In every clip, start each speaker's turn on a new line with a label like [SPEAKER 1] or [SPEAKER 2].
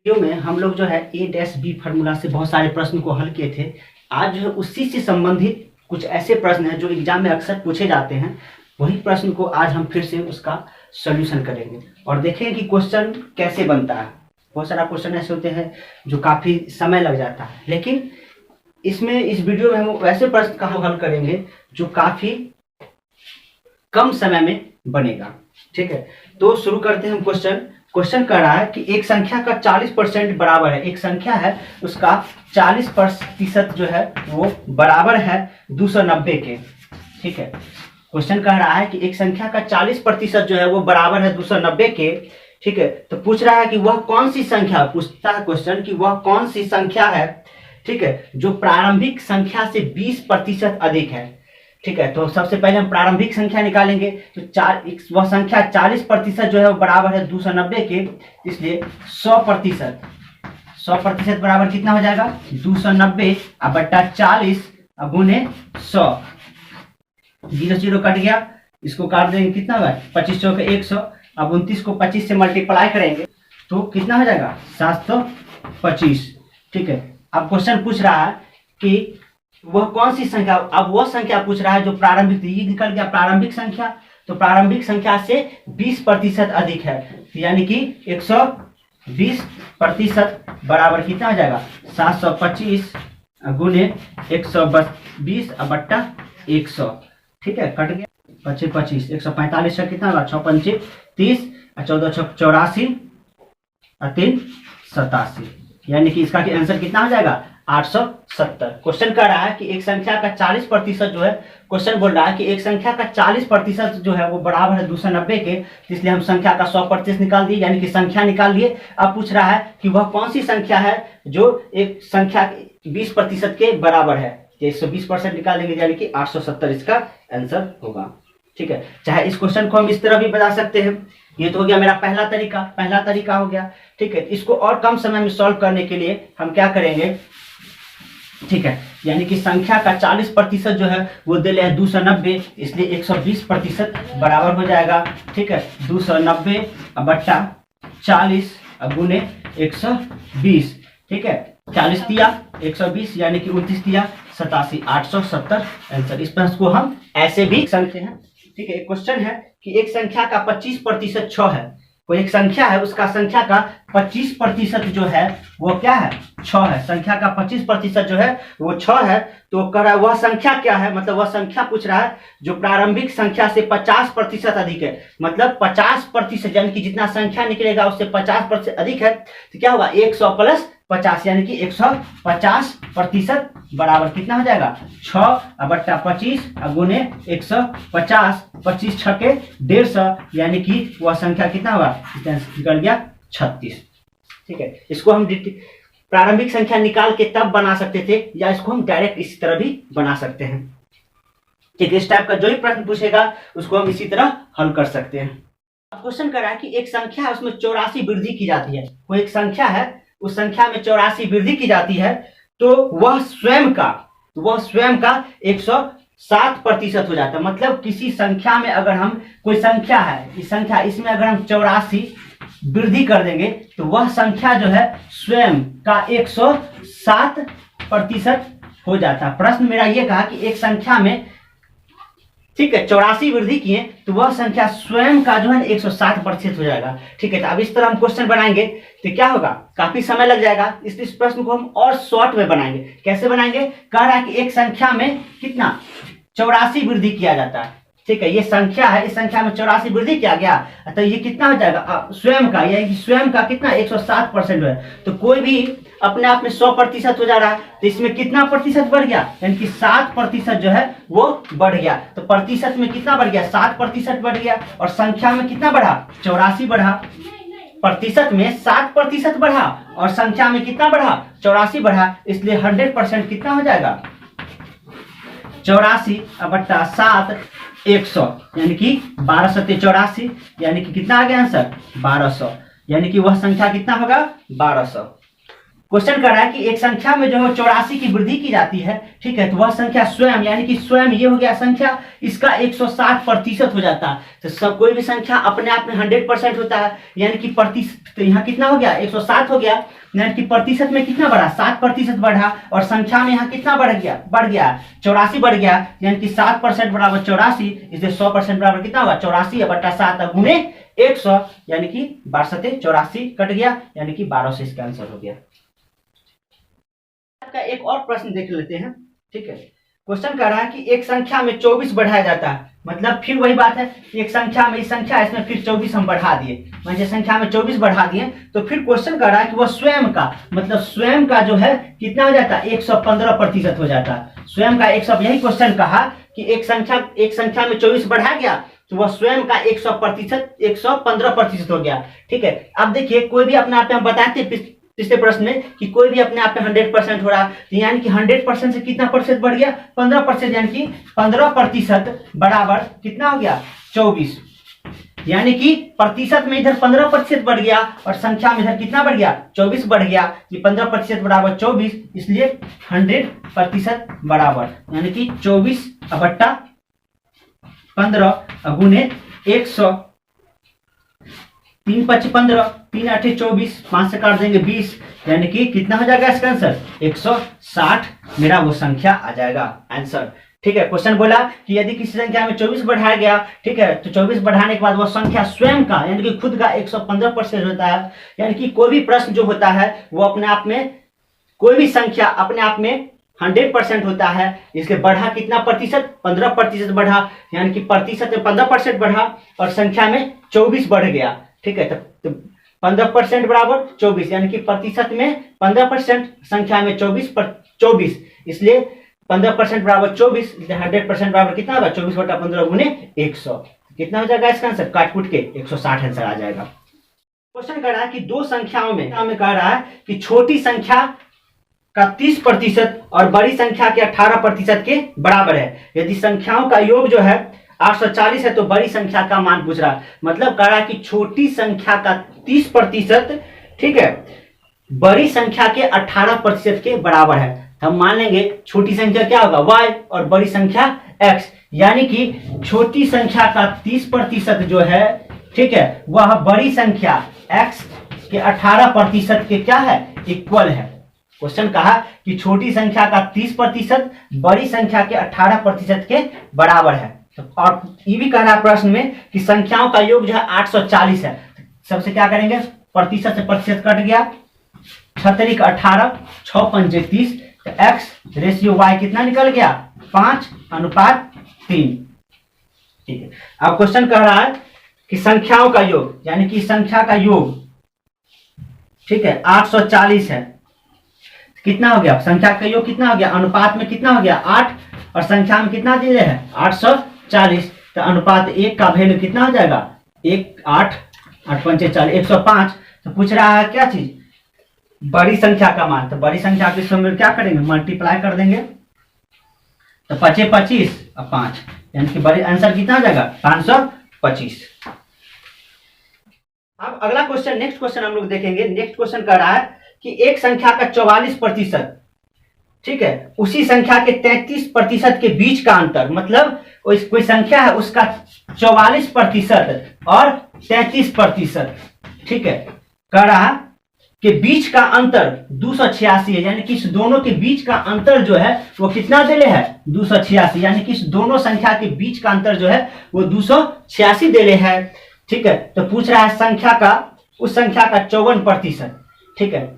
[SPEAKER 1] Video में हम लोग जो है ए डैश बी फार्मूला से बहुत सारे प्रश्न को हल किए थे। आज जो है उसी से संबंधित कुछ ऐसे प्रश्न हैं जो एग्जाम में अक्सर पूछे जाते हैं। वही प्रश्न को आज हम फिर से उसका सॉल्यूशन करेंगे और देखेंगे कि क्वेश्चन कैसे बनता है। बहुत सारा क्वेश्चन ऐसे होते हैं जो काफ़ी समय लग जाता है, लेकिन इस वीडियो में हम वैसे प्रश्न का हल करेंगे जो काफ़ी कम समय में बनेगा। ठीक है, तो शुरू करते हैं हम। क्वेश्चन कह रहा है कि एक संख्या का 40% बराबर है। एक संख्या है उसका 40% जो है वो बराबर है 290 के। ठीक है, क्वेश्चन कह रहा है कि एक संख्या का 40% जो है वो बराबर है 290 के। ठीक है, तो पूछ रहा है कि वह कौन सी संख्या, पूछता है क्वेश्चन कि वह कौन सी संख्या है, ठीक है, जो प्रारंभिक संख्या से 20% अधिक है। ठीक है, तो सबसे पहले हम प्रारंभिक संख्या निकालेंगे। तो वह संख्या 40% जो है वो बराबर है 290 के, इसलिए 100% बराबर कितना हो जाएगा 290 बट्टा 40 गुने 100। 0 0 कट गया, इसको काट देंगे, कितना होगा 25 चौके 100। अब 29 को 25 से मल्टीप्लाई करेंगे तो कितना हो जाएगा 725। ठीक है, अब क्वेश्चन पूछ रहा है कि वह कौन सी संख्या, अब वह संख्या पूछ रहा है जो प्रारंभिक, ये निकल गया प्रारंभिक संख्या, तो प्रारंभिक संख्या से 20% अधिक है, यानी कि 120% बराबर कितना हो जाएगा 725 गुने 120 बट्टा 100। ठीक है, कट गया 25 25 145 का कितना होगा 6 पंचे 30 14 6 84 3 87, यानी कि इसका आंसर कितना हो जाएगा 870। क्वेश्चन कह रहा है कि एक संख्या का 40% जो है, क्वेश्चन बोल रहा है कि एक संख्या का 40% जो है वो बराबर है 290 के, इसलिए हम संख्या का 100% निकाल दिए, यानी कि संख्या निकाल लिए। अब पूछ रहा है कि वह कौन सी संख्या है जो एक संख्या 20% के बराबर है। 120% निकालेंगे, यानी कि 870 इसका आंसर होगा। ठीक है, चाहे इस क्वेश्चन को हम इस तरह भी बता सकते हैं। ये तो हो गया मेरा पहला तरीका हो गया। ठीक है, इसको और कम समय में सॉल्व करने के लिए हम क्या करेंगे, ठीक है, यानी कि संख्या का 40% जो है वो दे ले 290, इसलिए 120% बराबर हो जाएगा। ठीक है, 290 बट्टा 40 गुने 120। ठीक है, 40 दिया 120, यानी कि 29 दिया 87, 870 आंसर। इस प्रश्न को हम ऐसे भी सकते हैं। ठीक है, एक क्वेश्चन है कि एक संख्या का 25% 6 है। कोई एक संख्या है, उसका संख्या का 25% जो है वो क्या है 6 है। संख्या का 25% जो है वो 6 है, तो कह रहा है वह संख्या क्या है, मतलब वह संख्या पूछ रहा है जो प्रारंभिक संख्या से 50% अधिक है। मतलब 50%, यानी कि जितना संख्या निकलेगा उससे 50% अधिक है, तो क्या होगा 100 प्लस 50, यानी कि 150% बराबर कितना हो जाएगा 6 बट्टा 25 गुने 150, 25 छके 150, यानी कि वह संख्या कितना होगा निकल गया 36। ठीक है, इसको हम प्रारंभिक संख्या निकाल के तब बना सकते थे, या इसको हम डायरेक्ट इसी तरह भी बना सकते हैं। ठीक है, इस टाइप का जो भी प्रश्न पूछेगा उसको हम इसी तरह हल कर सकते हैं। अब क्वेश्चन कर रहा है कि एक संख्या है उसमें 84 वृद्धि की जाती है। कोई एक संख्या है, उस संख्या में 84 वृद्धि की जाती है, तो वह स्वयं का 107% हो जाता है। मतलब किसी संख्या में अगर हम, कोई संख्या है, इस संख्या, इसमें अगर हम 84 वृद्धि कर देंगे तो वह संख्या जो है स्वयं का 107% हो जाता है। प्रश्न मेरा ये कहा कि एक संख्या में, ठीक है, 84 वृद्धि किए तो वह संख्या स्वयं का जो है 107% हो जाएगा। ठीक है, तो अब इस तरह हम क्वेश्चन बनाएंगे तो क्या होगा, काफी समय लग जाएगा, इसलिए इस प्रश्न को हम और शॉर्ट में बनाएंगे। कैसे बनाएंगे, कह रहा है कि एक संख्या में कितना 84 वृद्धि किया जाता है। ठीक है, ये संख्या है, इस संख्या में 84 वृद्धि किया गया, तो ये कितना हो जाएगा स्वयं का, यानी कि स्वयं का कितना 107% है। तो कोई भी अपने आप में 100% हो जा रहा है, तो इसमें कितना प्रतिशत बढ़ गया, यानी कि 7% जो है वो बढ़ गया। तो प्रतिशत में कितना बढ़ गया 7% बढ़ गया, और संख्या में कितना बढ़ा 84 बढ़ा। प्रतिशत में 7% बढ़ा और संख्या में कितना बढ़ा 84 बढ़ा, इसलिए 100% कितना हो जाएगा 84 बट्टा 7 100, यानी कि 1284, यानी कि कितना आ गया आंसर 1200, यानी कि वह संख्या कितना होगा 1200। क्वेश्चन कर रहा है कि एक संख्या में जो है 84 की वृद्धि की जाती है, ठीक है, तो वह संख्या स्वयं यानी कि स्वयं ये हो गया संख्या, इसका 160% हो जाता है। तो सब कोई भी संख्या अपने आप में 100% होता है, यानी कि प्रतिशत, तो यहाँ कितना हो गया 160 हो गया, यानी कि प्रतिशत में कितना बढ़ा 7% बढ़ा, और संख्या में यहाँ कितना बढ़ गया 84 बढ़ गया, यानी कि 7% बराबर 84, इसलिए 100% बराबर कितना होगा 84 बटा 7 गुणे 100, यानी कि 12 84 कट गया, यानी कि 12 से इसका आंसर हो गया। का एक और प्रश्न देख लेते हैं, ठीक है। क्वेश्चन कह रहा है कि एक संख्या में 24 बढ़ाया जाता है, मतलब फिर वही बात है, एक संख्या में इस संख्या इसमें फिर 24 हम बढ़ा दिए, मतलब संख्या में 24 बढ़ा दिए, तो फिर क्वेश्चन कह रहा है कि वह स्वयं का, मतलब स्वयं का जो है कितना हो जाता है 115% हो जाता है। स्वयं का 100, यही क्वेश्चन कहा कि एक संख्या में 24 बढ़ाया गया तो वह स्वयं का 115% हो गया, ठीक है। अब देखिए कोई भी अपने आप में हम बताते पिछले प्रश्न में कि कोई भी अपने आप में 100% हो रहा, तो यानी कि 100% से कितना प्रतिशत बढ़ गया 15%, यानी कि 15% बराबर कितना हो गया 24, यानी कि प्रतिशत में इधर 15% बढ़ गया और संख्या में इधर कितना बढ़ गया 24 बढ़ गया, कि 15% बराबर 24, इसलिए 100% बराबर, यानी कि 24 बट्टा 15 गुणे 100, 3 5 15, 3 8 24, 5 से काट देंगे 20, यानी कि कितना हो जाएगा इसका आंसर 160 मेरा वो संख्या आ जाएगा आंसर, ठीक है। क्वेश्चन बोला कि यदि किसी संख्या में 24 बढ़ाया गया, ठीक है, तो 24 बढ़ाने के बाद वो संख्या स्वयं का यानी कि खुद का 115% होता है, यानी कि कोई भी प्रश्न जो होता है वो अपने आप में, कोई भी संख्या अपने आप में 100% होता है, इसलिए बढ़ा कितना प्रतिशत 15% बढ़ा, यानी कि प्रतिशत में 15% बढ़ा और संख्या में 24 बढ़ गया, ठीक है। तो 15% बराबर 24, यानी कि प्रतिशत में 15%, संख्या में 24, इसलिए 15% बराबर 24, 100% बराबर कितना होगा 24 बटा 15 गुणे 100, कितना हो जाएगा इसका आंसर काट कूट के 160 आंसर आ जाएगा। क्वेश्चन कर रहा है कि दो संख्याओं में कह रहा है कि छोटी संख्या का 30% और बड़ी संख्या के 18% के बराबर है, यदि संख्याओं का योग जो है 840 है तो बड़ी संख्या का मान पूछ रहा है, मतलब कह रहा है कि छोटी संख्या का 30%, ठीक है, बड़ी संख्या के 18% के बराबर है। हम मान लेंगे छोटी संख्या क्या होगा y और बड़ी संख्या x, यानी कि छोटी संख्या का 30% जो है, ठीक है, वह बड़ी संख्या x के 18% के क्या है इक्वल है। क्वेश्चन कहा कि छोटी संख्या का 30% बड़ी संख्या के 18% के बराबर है, तो और ये भी कह रहा है प्रश्न में कि संख्याओं का योग जो है 840 है, सबसे क्या करेंगे प्रतिशत से प्रतिशत कट गया, 6 18, 6 5 30, तो x रेशियो y कितना निकल गया 5:3, ठीक है। अब क्वेश्चन कह रहा है कि संख्याओं का योग, यानी कि संख्या का योग, ठीक है, 840 है, कितना हो गया संख्या का योग कितना हो गया, अनुपात में कितना हो गया 8 और संख्या में कितना दिए है 840, तो अनुपात 1 का वैल्यू कितना हो जाएगा 1 8 8 5 40 105। तो पूछ रहा है क्या चीज बड़ी संख्या का मान, तो बड़ी संख्या के समय क्या करेंगे मल्टीप्लाई कर देंगे, तो 5 25 और 5, यानी कि बड़ी आंसर कितना हो जाएगा 525। अब अगला क्वेश्चन, नेक्स्ट क्वेश्चन हम लोग देखेंगे। नेक्स्ट क्वेश्चन कह रहा है कि एक संख्या का 44%, ठीक है, उसी संख्या के 33% के बीच का अंतर, मतलब कोई संख्या है उसका 44% और 33%, ठीक है, कह रहा के बीच का अंतर 286 है, यानी कि इस दोनों के बीच का अंतर जो है वो कितना देले है 286, यानी कि इस दोनों संख्या के बीच का अंतर जो है वो 286 देले है, ठीक है। तो पूछ रहा है संख्या का, उस संख्या का 54%, ठीक है,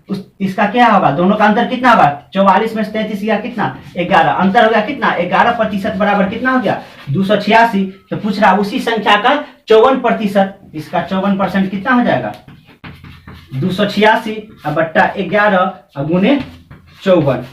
[SPEAKER 1] तो इसका क्या होगा, दोनों का अंतर कितना होगा 44 में से 33 गया कितना 11, अंतर हो गया कितना 11% बराबर कितना हो गया 286। तो पूछ रहा है उसी संख्या का 54%, इसका 54% कितना हो जाएगा 286 बट्टा 11 गुने 54,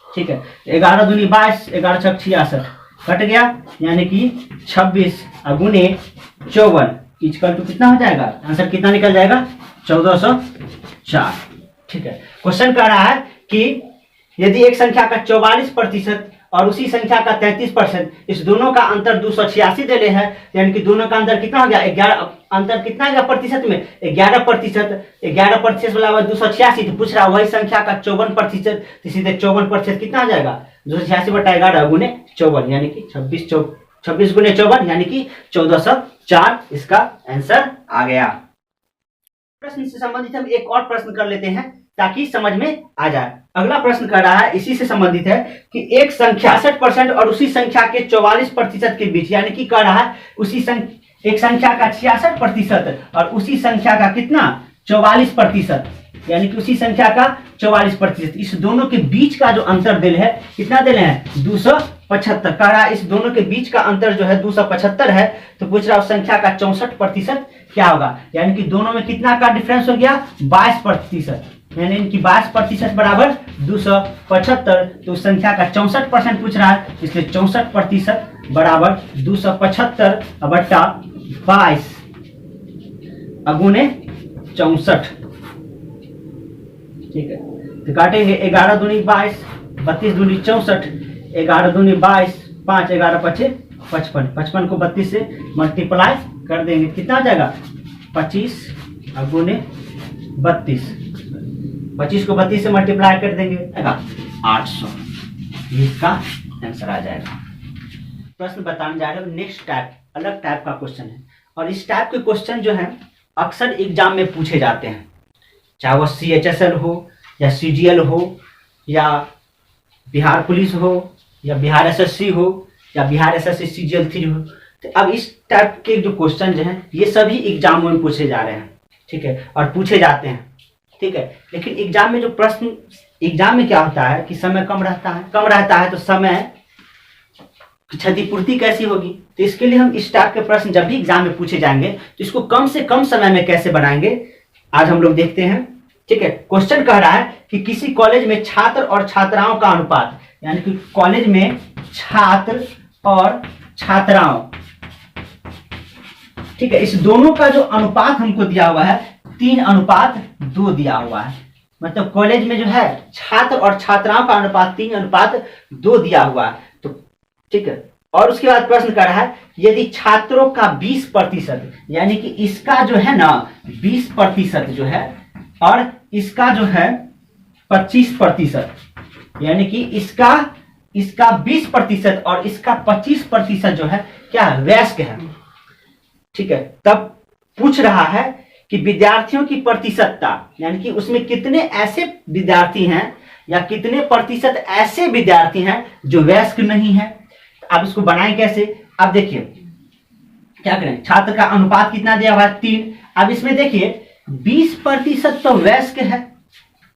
[SPEAKER 1] ठीक है, 11 दूनी 22, 11 छक 66 कट गया, यानी कि 26 गुने 54 इक्वल टू कितना हो जाएगा, आंसर कितना निकल जाएगा 1404, ठीक है। क्वेश्चन कह रहा है कि यदि एक संख्या का 44% और उसी संख्या का 33%, इस दोनों का अंतर 286 दे रहे हैं, यानी कि दोनों का अंतर कितना हो गया 11, अंतर कितना है प्रतिशत में 11%, 11% वाला 286, तो पूछ रहा वही संख्या का 54%, तो सीधे 54% कितना आ जाएगा 286/11 गुने 54, यानी कि 26 गुने 54 यानी कि 1404 इसका आंसर आ गया। प्रश्न से संबंधित हम एक और प्रश्न कर लेते हैं ताकि समझ में आ जाए। अगला प्रश्न कर रहा है, इसी से संबंधित है कि एक संख्या 66% और उसी संख्या के 44% के बीच, यानी कि कह रहा है एक संख्या का 66% और उसी संख्या का कितना 44%, यानी कि उसी संख्या का 44%, इस दोनों के बीच का जो अंतर दिल है कितना दिल है 275। कह रहा है इस दोनों के बीच का अंतर जो है 275 है, तो पूछ रहा उस संख्या का 64% क्या होगा, यानी कि दोनों में कितना का डिफरेंस हो गया 22%, यानी इनकी 22% बराबर 275, तो उस संख्या का 64% पूछ रहा है, इसलिए 64% बराबर 275/22 गुने 64। ठीक है, तो काटेंगे 11 दूनी 22, 32 दूनी 64, 11 दूनी 22, 5 11 5 55, 55 को 32 से मल्टीप्लाई कर देंगे, कितना आ जाएगा 25 गुने 32, 25 को 32 से मल्टीप्लाई कर देंगे 800, इसका आंसर आ जाएगा। प्रश्न बताने जा रहे हो नेक्स्ट टाइप, अलग टाइप का क्वेश्चन है, और इस टाइप के क्वेश्चन जो है अक्सर एग्जाम में पूछे जाते हैं, चाहे वो CHSL हो या CGL हो या बिहार पुलिस हो या बिहार SSC हो या बिहार SSC CGL 3 हो। तो अब इस टाइप के जो क्वेश्चन जो हैं ये सभी एग्जामों में पूछे जा रहे हैं, ठीक है, और पूछे जाते हैं, ठीक है। लेकिन एग्जाम में जो प्रश्न, एग्जाम में क्या होता है कि समय कम रहता है तो समय की क्षतिपूर्ति कैसी होगी, तो इसके लिए हम इस टाइप के प्रश्न जब भी एग्जाम में पूछे जाएंगे तो इसको कम से कम समय में कैसे बनाएंगे आज हम लोग देखते हैं, ठीक है। क्वेश्चन कह रहा है कि किसी कॉलेज में छात्र और छात्राओं का अनुपात, यानी कि कॉलेज में छात्र और छात्राओं, ठीक है, इस दोनों का जो अनुपात हमको दिया हुआ है 3:2 दिया हुआ है, मतलब कॉलेज में जो है छात्र और छात्राओं का अनुपात 3:2 दिया हुआ है, तो ठीक है। और उसके बाद प्रश्न कर रहा है यदि छात्रों का 20%, यानी कि इसका जो है ना 20% जो है और इसका जो है 25%, यानी कि इसका 20% और इसका 25% जो है क्या है वयस्क है, ठीक है। तब पूछ रहा है कि विद्यार्थियों की प्रतिशतता, यानी कि उसमें कितने ऐसे विद्यार्थी हैं या कितने प्रतिशत ऐसे विद्यार्थी हैं जो वयस्क नहीं है। अब इसको बनाएं कैसे, अब देखिए क्या करें, छात्र का अनुपात कितना दिया हुआ है 3, अब इसमें देखिए 20% तो वयस्क है,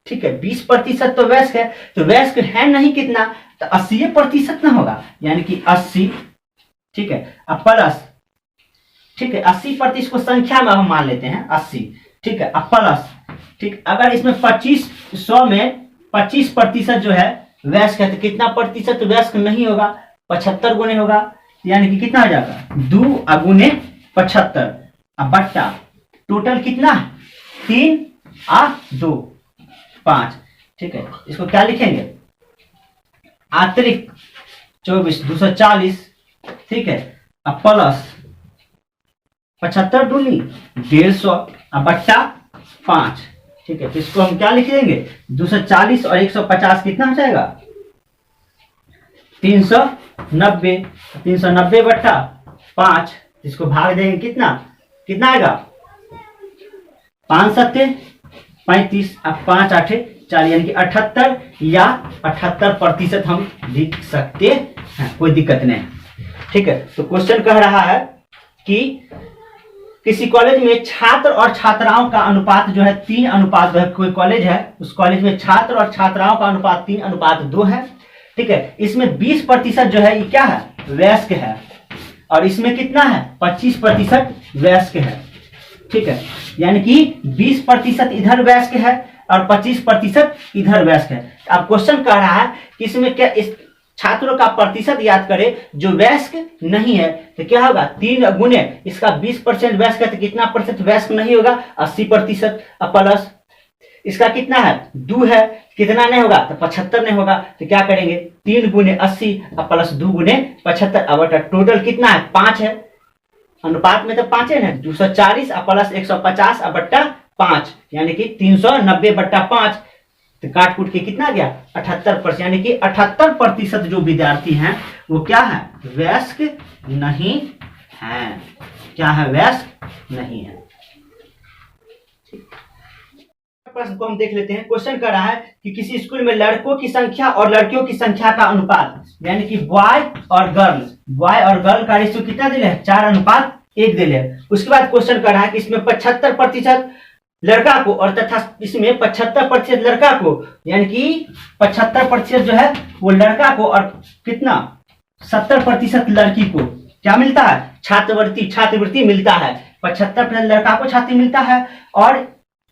[SPEAKER 1] ठीक है, 20% तो वयस्क है, तो वयस्क है नहीं कितना, तो 80% ना होगा, यानी कि 80, ठीक है, अब प्लस, ठीक है, 80% को संख्या में हम मान लेते हैं 80, ठीक है, अब प्लस, ठीक, अगर इसमें 100 में 25% जो है वयस्क है तो कितना प्रतिशत वयस्क नहीं होगा, 75 गुने होगा, यानी कि कितना हो जाएगा 2 गुने 75, अब बट्टा टोटल कितना 3 2 5, ठीक है। इसको क्या लिखेंगे अतिरिक्त 24 240, ठीक है, अब प्लस 75 दूनी 150 अब बट्टा 5, ठीक है। तो इसको हम क्या लिख देंगे 240 और 150 कितना हो जाएगा 390, 390 बट्टा 5, इसको भाग देंगे कितना आएगा 5 7 35, अब 5 8 40, यानी कि 78 या 78% हम लिख सकते हैं, कोई दिक्कत नहीं, ठीक है। तो क्वेश्चन कह रहा है कि किसी कॉलेज में छात्र और छात्राओं का अनुपात जो है 3:2 है, कोई कॉलेज है उस कॉलेज में छात्र और छात्राओं का अनुपात 3:2 है, ठीक है। इसमें 20% जो है ये क्या है वयस्क है और इसमें कितना है 25% वयस्क है, ठीक है, यानी कि 20% इधर वयस्क है और 25% इधर वयस्क है। अब क्वेश्चन कह रहा है कि इसमें क्या इस छात्रों का प्रतिशत याद करें जो वयस्क नहीं है, तो क्या होगा 3 गुने इसका 20% वयस्क है तो कितना प्रतिशत वयस्क नहीं होगा 80%, प्लस इसका कितना है 2 है, कितना नहीं होगा तो 75 नहीं होगा, तो क्या करेंगे 3 गुने 80 और प्लस 2 गुने 75 अब टोटल कितना है 5 है, अनुपात में तो 5 है ना, 240 और प्लस 150 और बट्टा 5 यानी कि 390 बट्टा 5, तो काट कूट के कितना गया 78%, यानी कि 78% जो विद्यार्थी हैं वो क्या है वयस्क नहीं है, क्या है वयस्क नहीं है। प्रश्न को हम देख लेते हैं। क्वेश्चन कर रहा है कि किसी स्कूल में लड़कों की संख्या और लड़कियों की संख्या का अनुपात यानी कि बॉय और गर्ल का रेशियो कितना दिले है 4:1 दिले है। उसके बाद क्वेश्चन कर रहा है कि इसमें 75% लड़का को और तथा इसमें 75% लड़का को यानी कि 75% जो है वो लड़का को और कितना 70% लड़की को क्या मिलता है छात्रवृत्ति मिलता है। 75% लड़का को छात्रवृत्ति मिलता है और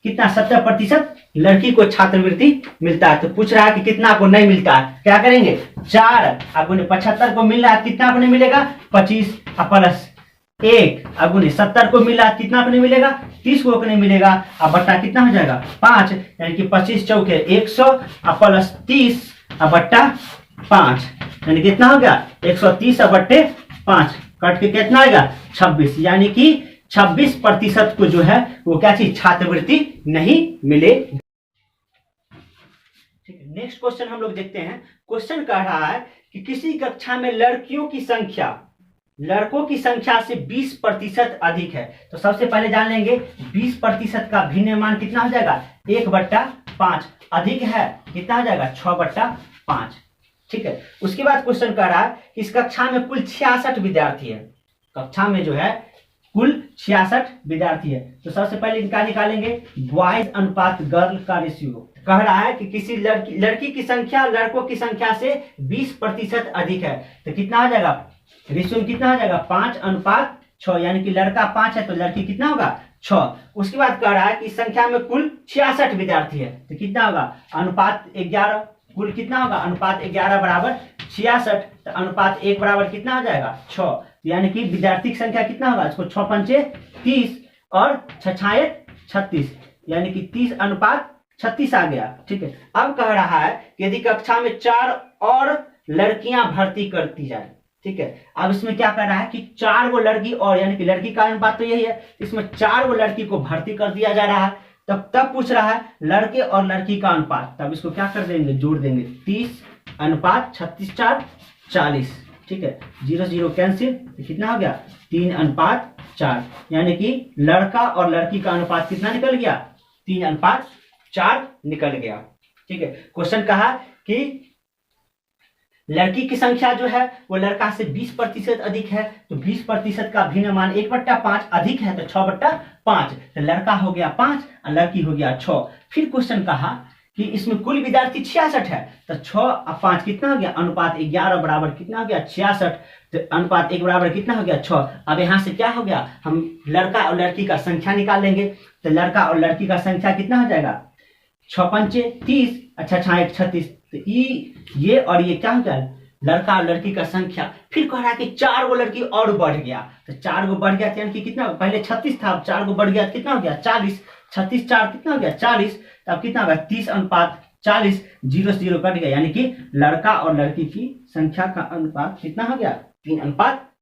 [SPEAKER 1] कितना 70% लड़की को छात्रवृत्ति मिलता है। तो पूछ रहा है कि कितना को नहीं मिलता है, क्या करेंगे 4 अगुने 75 को मिल रहा है कितना को नहीं मिलेगा 25 प्लस 1 अगुने 70 को मिल रहा है कितना को नहीं मिलेगा 30 को नहीं मिलेगा, अब बट्टा कितना हो जाएगा 5 यानी कि 25 चौके 100 प्लस 30 बट्टा 5 यानी कितना हो गया 130 बट्टे 5 कट के कितना आएगा 26, यानी कि 26% को जो है वो क्या चीज छात्रवृत्ति नहीं मिले। ठीक है, नेक्स्ट क्वेश्चन हम लोग देखते हैं। क्वेश्चन कह रहा है कि किसी कक्षा में लड़कियों की संख्या लड़कों की संख्या से 20% अधिक है, तो सबसे पहले जान लेंगे 20% का भिन्न मान कितना हो जाएगा 1/5, अधिक है कितना हो जाएगा 6/5। ठीक है, उसके बाद क्वेश्चन कह रहा है कि इस कक्षा में कुल 66 विद्यार्थी है, कक्षा में जो है कुल 66 विद्यार्थी है, तो सबसे पहले इनका निकालेंगे बॉयज अनुपात गर्ल का रेशियो। कह रहा है कि किसी लड़की की संख्या लड़कों की संख्या से 20% अधिक है, तो कितना हो जाएगा रेशियो कितना हो जाएगा 5:6, यानी कि लड़का 5 है तो लड़की कितना होगा 6। उसके बाद कह रहा है कि इस संख्या में कुल 66 विद्यार्थी है, तो कितना होगा अनुपात 11, कुल कितना होगा अनुपात 11 बराबर 66, तो अनुपात 1 बराबर कितना हो जाएगा 6, यानी कि विद्यार्थी की संख्या कितना होगा इसको 6 पंचे 30 और 6 36 यानी कि 30:36 आ गया। ठीक है, अब कह रहा है कि यदि कक्षा में 4 और लड़कियां भर्ती करती जाए, ठीक है, अब इसमें क्या कर रहा है कि 4 गो लड़की और यानी कि लड़की का अनुपात तो यही है, इसमें 4 गो लड़की को भर्ती कर दिया जा रहा है, तब पूछ रहा है लड़के और लड़की का अनुपात, तब इसको क्या कर देंगे जोड़ देंगे 30:36 4 40। ठीक है, 0 0 कैंसिल, तो कितना हो गया 3:4, यानी कि लड़का और लड़की का अनुपात कितना निकल गया 3:4 निकल गया। ठीक है, क्वेश्चन कहा कि लड़की की संख्या जो है वो लड़का से 20% अधिक है, तो 20% का भिन्न मान 1/5 अधिक है तो 6/5, तो लड़का हो गया 5 और लड़की हो गया 6। फिर क्वेश्चन कहा कि इसमें कुल विद्यार्थी 66 है, तो 6 और 5 कितना हो गया अनुपात 11 बराबर कितना हो गया 66, तो अनुपात 1 बराबर कितना हो गया 6। अब यहाँ से क्या हो गया हम लड़का और लड़की का संख्या निकाल लेंगे, तो लड़का और लड़की का संख्या कितना हो जाएगा 6 पंचे 30, अच्छा 6 1 36, तो ये और ये क्या हो गया लड़का और लड़की का संख्या। फिर कह रहा है कि 4 गो लड़की और बढ़ गया, तो 4 गो बढ़ गया यानी कि कितना पहले 36 था, अब 4 गो बढ़ गया कितना हो गया 40, 36 4 कितना हो गया 40, तब कितना होगा 30:40, 0 0 कट गया, यानी कि लड़का और लड़की की संख्या का अनुपात कितना हो गया 3:4